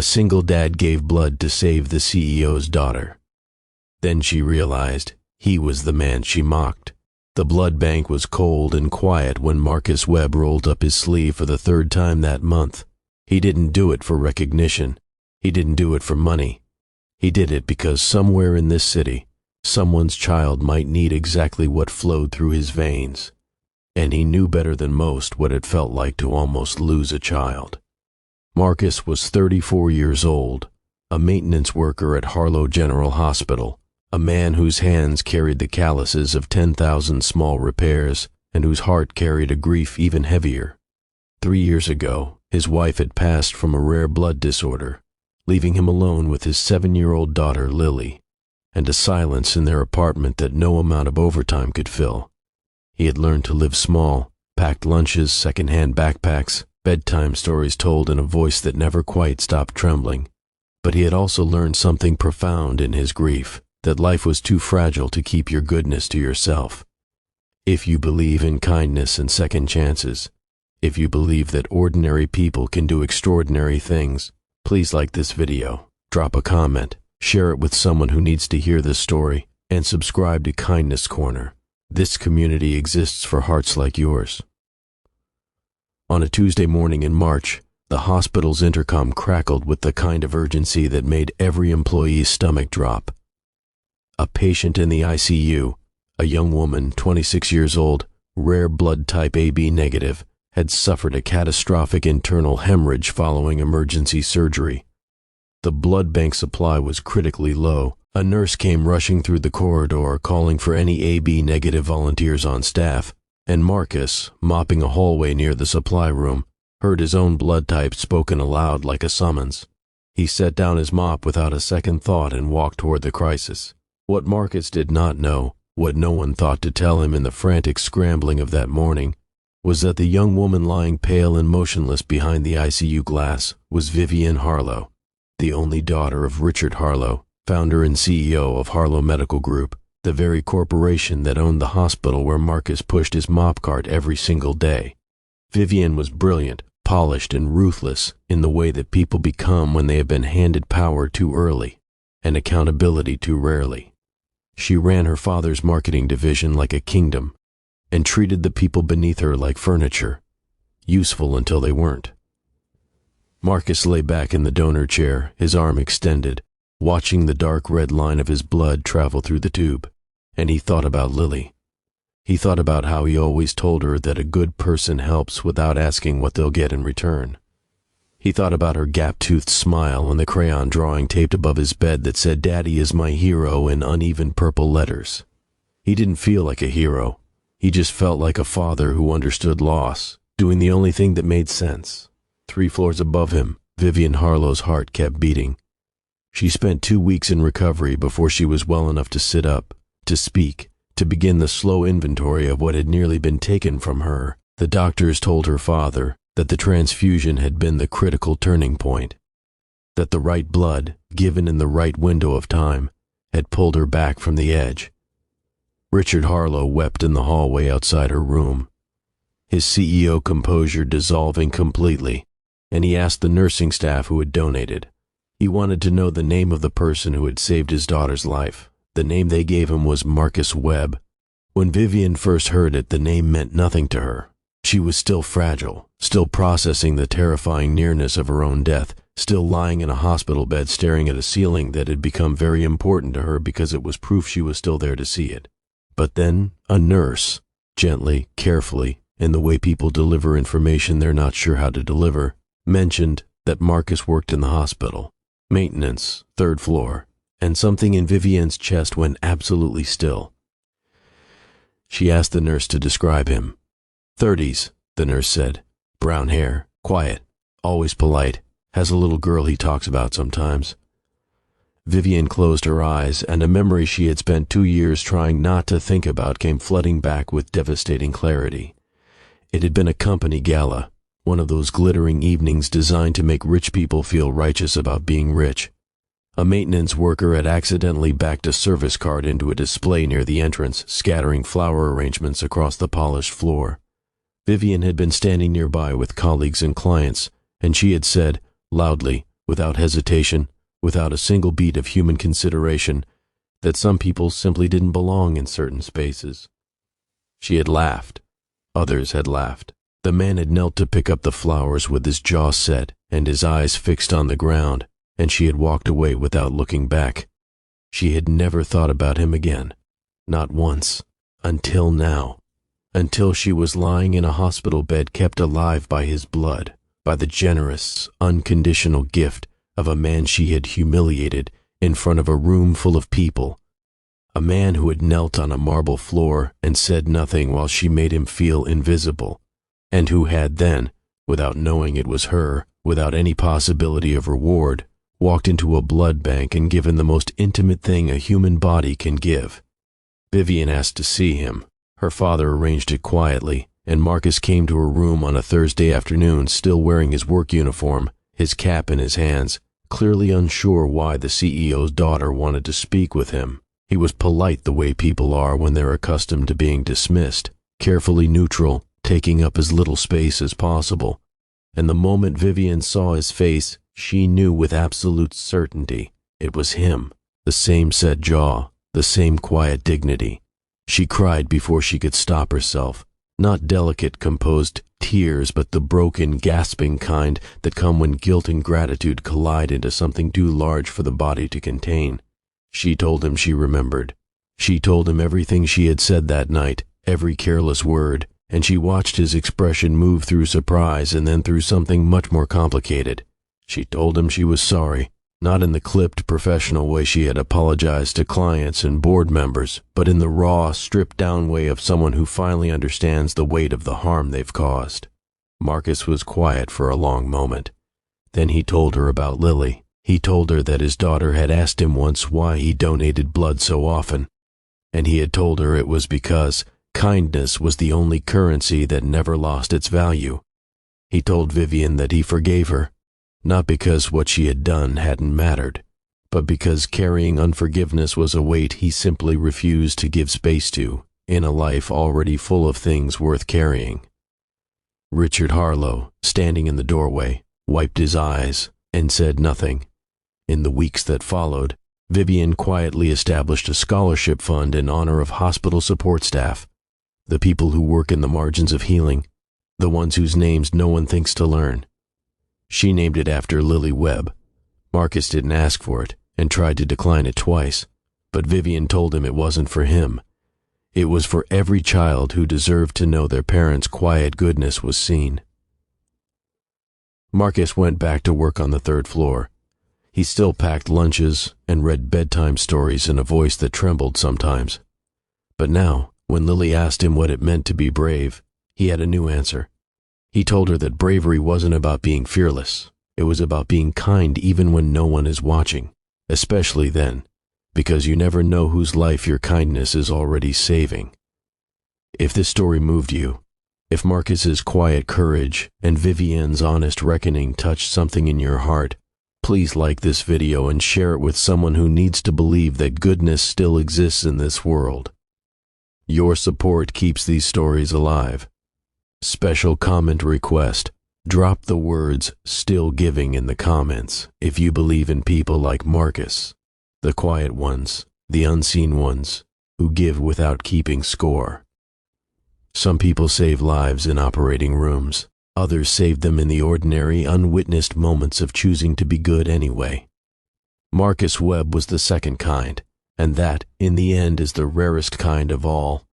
A single dad gave blood to save the CEO's daughter. Then she realized he was the man she mocked. The blood bank was cold and quiet when Marcus Webb rolled up his sleeve for the third time that month. He didn't do it for recognition. He didn't do it for money. He did it because somewhere in this city, someone's child might need exactly what flowed through his veins. And he knew better than most what it felt like to almost lose a child. Marcus was 34 years old, a maintenance worker at Harlow General Hospital, a man whose hands carried the calluses of 10,000 small repairs and whose heart carried a grief even heavier. 3 years ago, his wife had passed from a rare blood disorder, leaving him alone with his 7-year-old daughter Lily, and a silence in their apartment that no amount of overtime could fill. He had learned to live small, packed lunches, second-hand backpacks, bedtime stories told in a voice that never quite stopped trembling. But he had also learned something profound in his grief, that life was too fragile to keep your goodness to yourself. If you believe in kindness and second chances, if you believe that ordinary people can do extraordinary things, please like this video, drop a comment, share it with someone who needs to hear this story, and subscribe to Kindness Corner. This community exists for hearts like yours. On a Tuesday morning in March, the hospital's intercom crackled with the kind of urgency that made every employee's stomach drop. A patient in the ICU, a young woman, 26 years old, rare blood type AB negative, had suffered a catastrophic internal hemorrhage following emergency surgery. The blood bank supply was critically low. A nurse came rushing through the corridor calling for any AB negative volunteers on staff, and Marcus, mopping a hallway near the supply room, heard his own blood type spoken aloud like a summons. He set down his mop without a second thought and walked toward the crisis. What Marcus did not know, what no one thought to tell him in the frantic scrambling of that morning, was that the young woman lying pale and motionless behind the ICU glass was Vivian Harlow, the only daughter of Richard Harlow, founder and CEO of Harlow Medical Group, the very corporation that owned the hospital where Marcus pushed his mop cart every single day. Vivian was brilliant, polished, and ruthless in the way that people become when they have been handed power too early and accountability too rarely. She ran her father's marketing division like a kingdom and treated the people beneath her like furniture, useful until they weren't. Marcus lay back in the donor chair, his arm extended, watching the dark red line of his blood travel through the tube, and he thought about Lily. He thought about how he always told her that a good person helps without asking what they'll get in return. He thought about her gap-toothed smile and the crayon drawing taped above his bed that said "Daddy is my hero" in uneven purple letters. He didn't feel like a hero. He just felt like a father who understood loss, doing the only thing that made sense. 3 floors above him, Vivian Harlow's heart kept beating. She spent 2 weeks in recovery before she was well enough to sit up, to speak, to begin the slow inventory of what had nearly been taken from her. The doctors told her father that the transfusion had been the critical turning point, that the right blood, given in the right window of time, had pulled her back from the edge. Richard Harlow wept in the hallway outside her room, his CEO composure dissolving completely, and he asked the nursing staff who had donated. He wanted to know the name of the person who had saved his daughter's life. The name they gave him was Marcus Webb. When Vivian first heard it, the name meant nothing to her. She was still fragile, still processing the terrifying nearness of her own death, still lying in a hospital bed staring at a ceiling that had become very important to her because it was proof she was still there to see it. But then a nurse, gently, carefully, in the way people deliver information they're not sure how to deliver, mentioned that Marcus worked in the hospital. Maintenance, 3rd floor, and something in Vivian's chest went absolutely still. She asked the nurse to describe him. 30s, the nurse said. Brown hair, quiet, always polite, has a little girl he talks about sometimes. Vivian closed her eyes, and a memory she had spent 2 years trying not to think about came flooding back with devastating clarity. It had been a company gala, one of those glittering evenings designed to make rich people feel righteous about being rich. A maintenance worker had accidentally backed a service cart into a display near the entrance, scattering flower arrangements across the polished floor. Vivian had been standing nearby with colleagues and clients, and she had said, loudly, without hesitation, without a single beat of human consideration, that some people simply didn't belong in certain spaces. She had laughed. Others had laughed. The man had knelt to pick up the flowers with his jaw set and his eyes fixed on the ground, and she had walked away without looking back. She had never thought about him again. Not once. Until now. Until she was lying in a hospital bed kept alive by his blood, by the generous, unconditional gift of a man she had humiliated in front of a room full of people. A man who had knelt on a marble floor and said nothing while she made him feel invisible, and who had then, without knowing it was her, without any possibility of reward, walked into a blood bank and given the most intimate thing a human body can give. Vivian asked to see him. Her father arranged it quietly, and Marcus came to her room on a Thursday afternoon, still wearing his work uniform, his cap in his hands, clearly unsure why the CEO's daughter wanted to speak with him. He was polite the way people are when they're accustomed to being dismissed, carefully neutral, taking up as little space as possible. And the moment Vivian saw his face, she knew with absolute certainty it was him, the same set jaw, the same quiet dignity. She cried before she could stop herself, not delicate, composed tears, but the broken, gasping kind that come when guilt and gratitude collide into something too large for the body to contain. She told him she remembered. She told him everything she had said that night, every careless word, and she watched his expression move through surprise and then through something much more complicated. She told him she was sorry, not in the clipped, professional way she had apologized to clients and board members, but in the raw, stripped-down way of someone who finally understands the weight of the harm they've caused. Marcus was quiet for a long moment. Then he told her about Lily. He told her that his daughter had asked him once why he donated blood so often, and he had told her it was because kindness was the only currency that never lost its value. He told Vivian that he forgave her, not because what she had done hadn't mattered, but because carrying unforgiveness was a weight he simply refused to give space to in a life already full of things worth carrying. Richard Harlow, standing in the doorway, wiped his eyes and said nothing. In the weeks that followed, Vivian quietly established a scholarship fund in honor of hospital support staff, the people who work in the margins of healing, the ones whose names no one thinks to learn. She named it after Lily Webb. Marcus didn't ask for it and tried to decline it twice, but Vivian told him it wasn't for him. It was for every child who deserved to know their parents' quiet goodness was seen. Marcus went back to work on the third floor. He still packed lunches and read bedtime stories in a voice that trembled sometimes. But now, when Lily asked him what it meant to be brave, he had a new answer. He told her that bravery wasn't about being fearless. It was about being kind even when no one is watching, especially then, because you never know whose life your kindness is already saving. If this story moved you, if Marcus's quiet courage and Vivian's honest reckoning touched something in your heart, please like this video and share it with someone who needs to believe that goodness still exists in this world. Your support keeps these stories alive. Special comment request. Drop the words "still giving" in the comments if you believe in people like Marcus, the quiet ones, the unseen ones, who give without keeping score. Some people save lives in operating rooms. Others save them in the ordinary, unwitnessed moments of choosing to be good anyway. Marcus Webb was the second kind, and that, in the end, is the rarest kind of all.